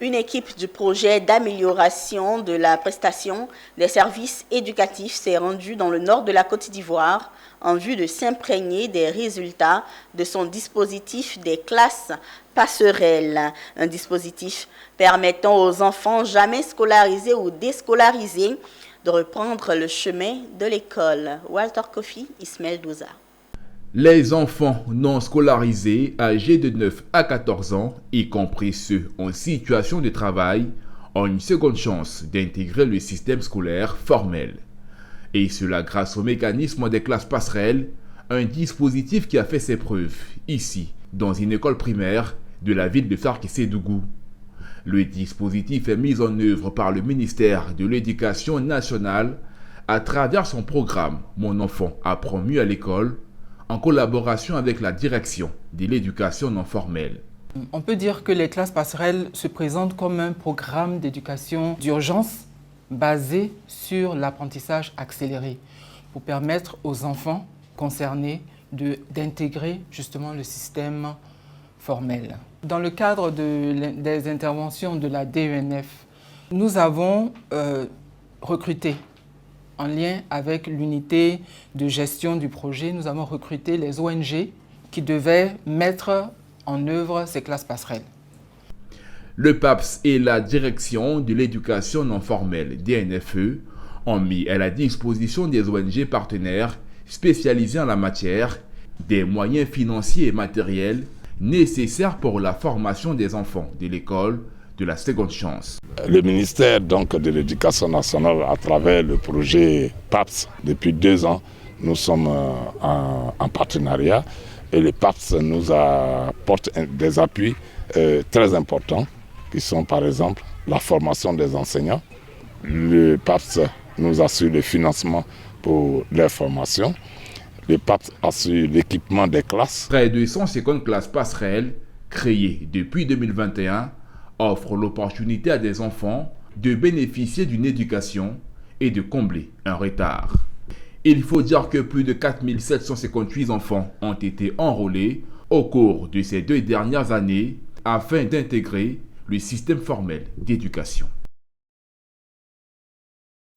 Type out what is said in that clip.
Une équipe du projet d'amélioration de la prestation des services éducatifs s'est rendue dans le nord de la Côte d'Ivoire en vue de s'imprégner des résultats de son dispositif des classes passerelles. Un dispositif permettant aux enfants jamais scolarisés ou déscolarisés de reprendre le chemin de l'école. Walter Kofi, Ismaël Douza. Les enfants non scolarisés âgés de 9 à 14 ans, y compris ceux en situation de travail, ont une seconde chance d'intégrer le système scolaire formel. Et cela grâce au mécanisme des classes passerelles, un dispositif qui a fait ses preuves ici, dans une école primaire de la ville de Farkissédougou. Le dispositif est mis en œuvre par le ministère de l'Éducation nationale à travers son programme « Mon enfant apprend mieux à l'école » en collaboration avec la direction de l'éducation non formelle. On peut dire que les classes passerelles se présentent comme un programme d'éducation d'urgence basé sur l'apprentissage accéléré pour permettre aux enfants concernés d'intégrer justement le système formel. Dans le cadre des interventions de la DENF, nous avons recruté, en lien avec l'unité de gestion du projet, nous avons recruté les ONG qui devaient mettre en œuvre ces classes passerelles. Le PAPS et la direction de l'éducation non formelle, DNFE, ont mis à la disposition des ONG partenaires spécialisés en la matière des moyens financiers et matériels nécessaires pour la formation des enfants de l'école de la seconde chance. Le ministère donc, de l'Éducation nationale, à travers le projet PAPS, depuis 2 ans, nous sommes en partenariat et le PAPS nous apporte des appuis très importants qui sont par exemple la formation des enseignants. Le PAPS nous assure le financement pour leur formation. Le PAPS assure l'équipement des classes. Près de 150 classes passerelles créées depuis 2021 offre l'opportunité à des enfants de bénéficier d'une éducation et de combler un retard. Il faut dire que plus de 4758 enfants ont été enrôlés au cours de ces 2 dernières années afin d'intégrer le système formel d'éducation.